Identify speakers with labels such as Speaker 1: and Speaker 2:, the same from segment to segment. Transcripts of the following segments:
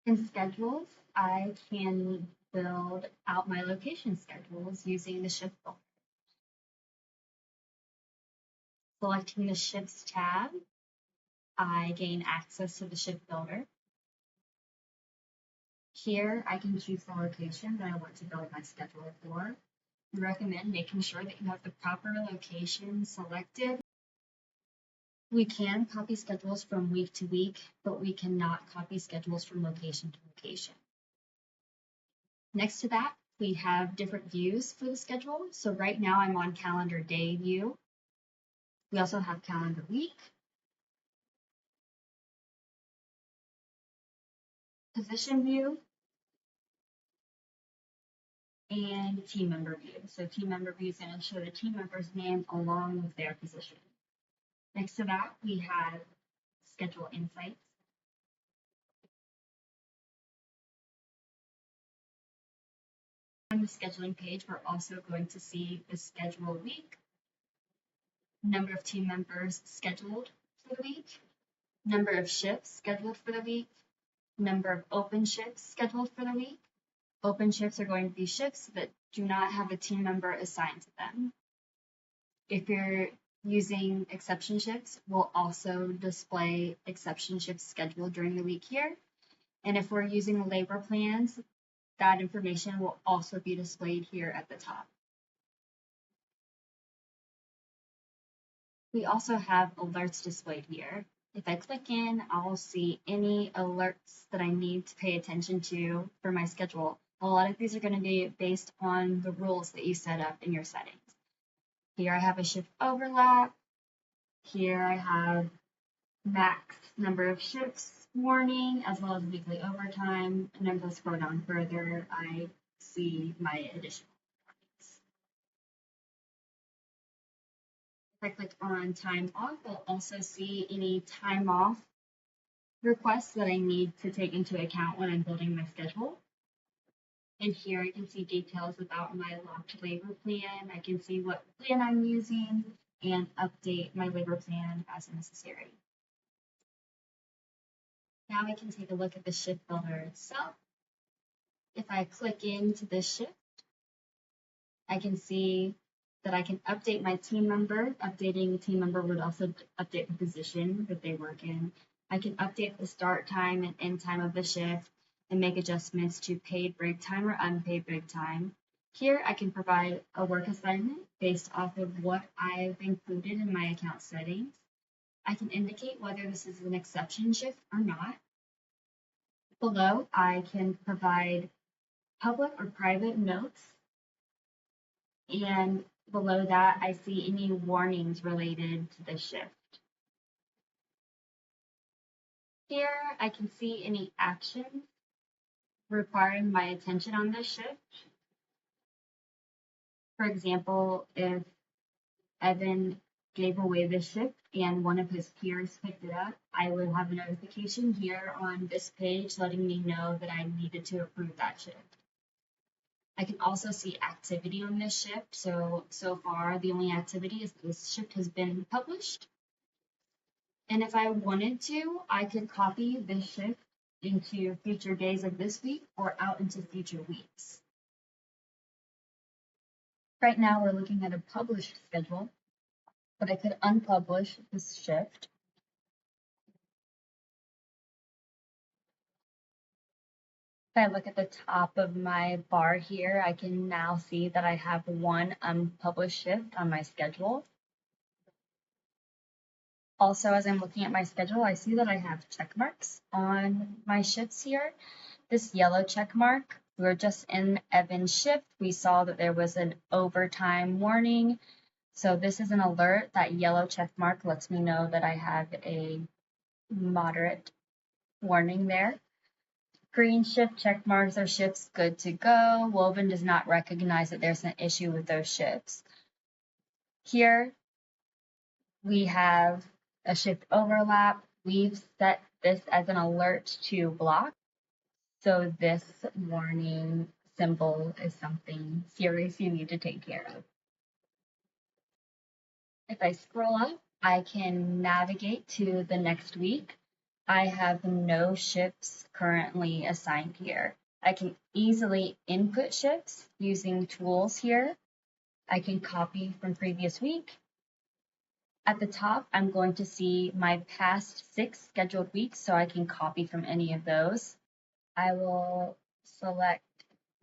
Speaker 1: In schedules, I can build out my location schedules using the shift builder. Selecting the shifts tab, I gain access to the shift builder. Here, I can choose the location that I want to build my schedule for. We recommend making sure that you have the proper location selected. We can copy schedules from week to week, but we cannot copy schedules from location to location. Next to that, we have different views for the schedule. So right now I'm on calendar day view. We also have calendar week, position view, and team member view. So team member view is going to show the team member's name along with their position. Next to that, we have schedule insights. On the scheduling page, we're also going to see the schedule week, number of team members scheduled for the week, number of shifts scheduled for the week, number of open shifts scheduled for the week. Open shifts are going to be shifts that do not have a team member assigned to them. If you're using exception shifts, we'll also display exception shifts scheduled during the week here. And if we're using labor plans, that information will also be displayed here at the top. We also have alerts displayed here. If I click in, I'll see any alerts that I need to pay attention to for my schedule. A lot of these are going to be based on the rules that you set up in your settings. Here I have a shift overlap. Here I have max number of shifts warning, as well as weekly overtime. And as I scroll down further, I see my additional warnings. If I click on time off, I'll also see any time off requests that I need to take into account when I'm building my schedule. And here I can see details about my locked labor plan. I can see what plan I'm using and update my labor plan as necessary. Now we can take a look at the shift builder itself. If I click into this shift, I can see that I can update my team member. Updating the team member would also update the position that they work in. I can update the start time and end time of the shift and make adjustments to paid break time or unpaid break time. Here I can provide a work assignment based off of what I've included in my account settings. I can indicate whether this is an exception shift or not. Below, I can provide public or private notes. And below that, I see any warnings related to the shift. Here, I can see any actions requiring my attention on this shift. For example, if Evan gave away the shift and one of his peers picked it up, I would have a notification here on this page letting me know that I needed to approve that shift. I can also see activity on this shift. So far, the only activity is this shift has been published. And if I wanted to, I could copy this shift into future days of this week or out into future weeks. Right now, we're looking at a published schedule, but I could unpublish this shift. If I look at the top of my bar here, I can now see that I have one unpublished shift on my schedule. Also, as I'm looking at my schedule, I see that I have check marks on my shifts here. This yellow check mark, we were just in Evan's shift. We saw that there was an overtime warning. So this is an alert. That yellow check mark lets me know that I have a moderate warning there. Green shift check marks are shifts good to go. Woven does not recognize that there's an issue with those shifts. Here we have a shift overlap. We've set this as an alert to block. So this warning symbol is something serious you need to take care of. If I scroll up, I can navigate to the next week. I have no shifts currently assigned here. I can easily input shifts using tools here. I can copy from previous week. At the top, I'm going to see my past 6 scheduled weeks, so I can copy from any of those. I will select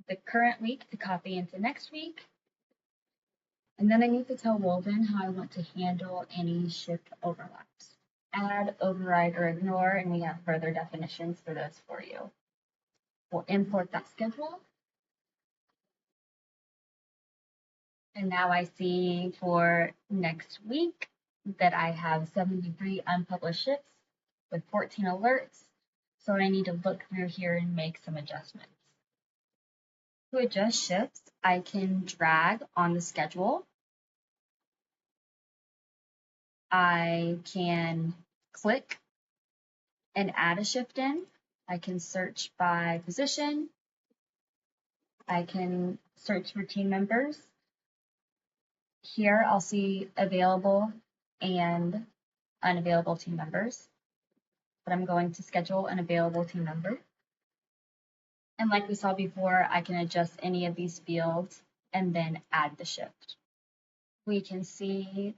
Speaker 1: the current week to copy into next week. And then I need to tell Woven how I want to handle any shift overlaps. Add, override, or ignore, and we have further definitions for those for you. We'll import that schedule. And now I see for next week that I have 73 unpublished shifts with 14 alerts. So I need to look through here and make some adjustments. To adjust shifts, I can drag on the schedule. I can click and add a shift in. I can search by position. I can search for team members. Here I'll see available and unavailable team members, but I'm going to schedule an available team member. And like we saw before, I can adjust any of these fields and then add the shift. We can see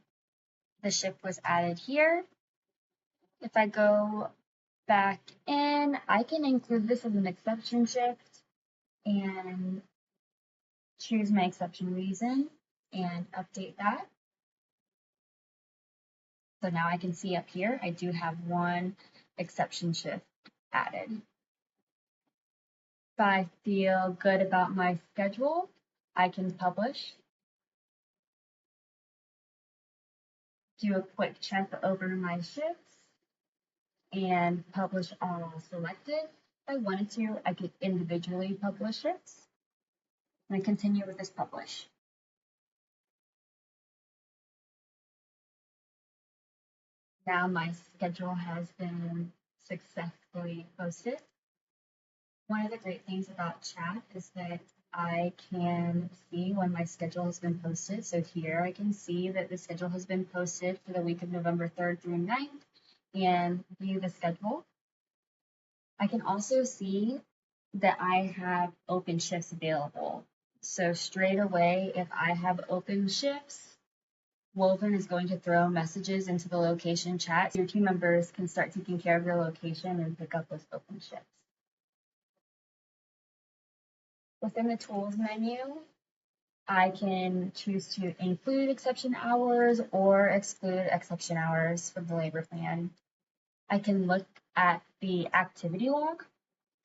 Speaker 1: the shift was added here. If I go back in, I can include this as an exception shift and choose my exception reason and update that. So now I can see up here, I do have one exception shift added. If I feel good about my schedule, I can publish. Do a quick check over my shifts and publish all selected. If I wanted to, I could individually publish shifts. And I continue with this publish. Now my schedule has been successfully posted. One of the great things about chat is that I can see when my schedule has been posted. So here I can see that the schedule has been posted for the week of November 3rd through 9th and view the schedule. I can also see that I have open shifts available. So straight away, if I have open shifts, Woven is going to throw messages into the location chat so your team members can start taking care of your location and pick up those open shifts. Within the tools menu, I can choose to include exception hours or exclude exception hours from the labor plan. I can look at the activity log.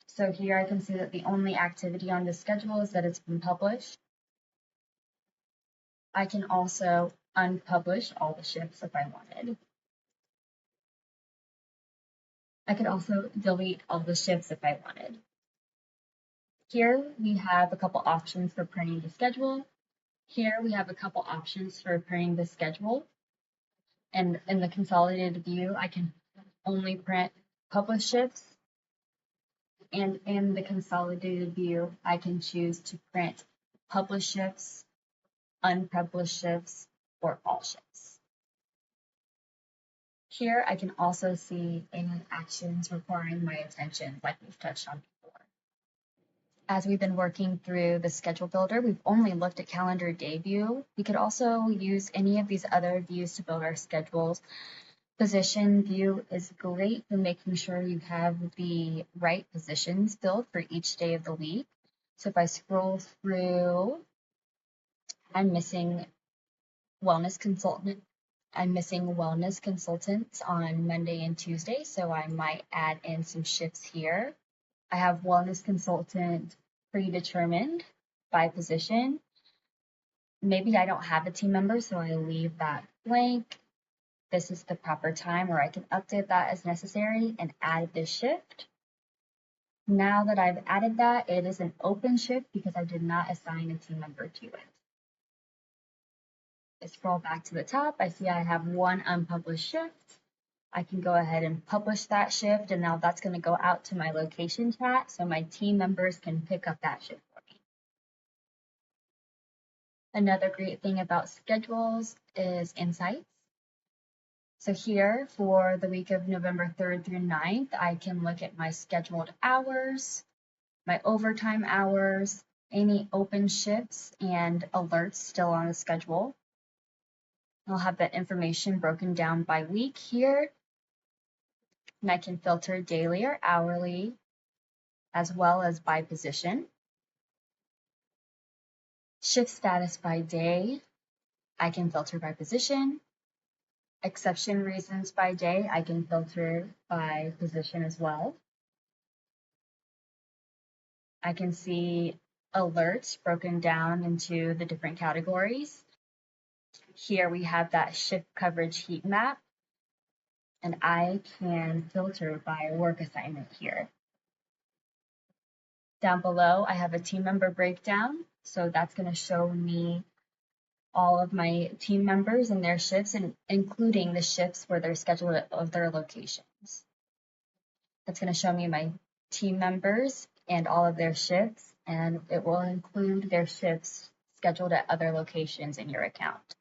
Speaker 1: So here I can see that the only activity on the schedule is that it's been published. I can also unpublish all the shifts if I wanted. I could also delete all the shifts if I wanted. Here we have a couple options for printing the schedule. Here we have a couple options for printing the schedule. And in the consolidated view, I can only print published shifts. And in the consolidated view, I can choose to print published shifts, unpublished shifts, or all shifts. Here I can also see any actions requiring my attention, like we've touched on before. As we've been working through the schedule builder, we've only looked at calendar day view. We could also use any of these other views to build our schedules. Position view is great for making sure you have the right positions filled for each day of the week. So if I scroll through, I'm missing wellness consultant. I'm missing wellness consultants on Monday and Tuesday, so I might add in some shifts here. I have wellness consultant predetermined by position. Maybe I don't have a team member, so I leave that blank. This is the proper time, or I can update that as necessary and add this shift. Now that I've added that, it is an open shift because I did not assign a team member to it. I scroll back to the top, I see I have one unpublished shift. I can go ahead and publish that shift, and now that's going to go out to my location chat so my team members can pick up that shift for me. Another great thing about schedules is insights. So here for the week of November 3rd through 9th, I can look at my scheduled hours, my overtime hours, any open shifts and alerts still on the schedule. I'll have that information broken down by week here, and I can filter daily or hourly as well as by position. Shift status by day, I can filter by position. Exception reasons by day, I can filter by position as well. I can see alerts broken down into the different categories. Here we have that shift coverage heat map, and I can filter by work assignment here. Down below, I have a team member breakdown, so that's going to show me all of my team members and their shifts, and including the shifts where they're scheduled of their locations. That's going to show me my team members and all of their shifts, and it will include their shifts scheduled at other locations in your account.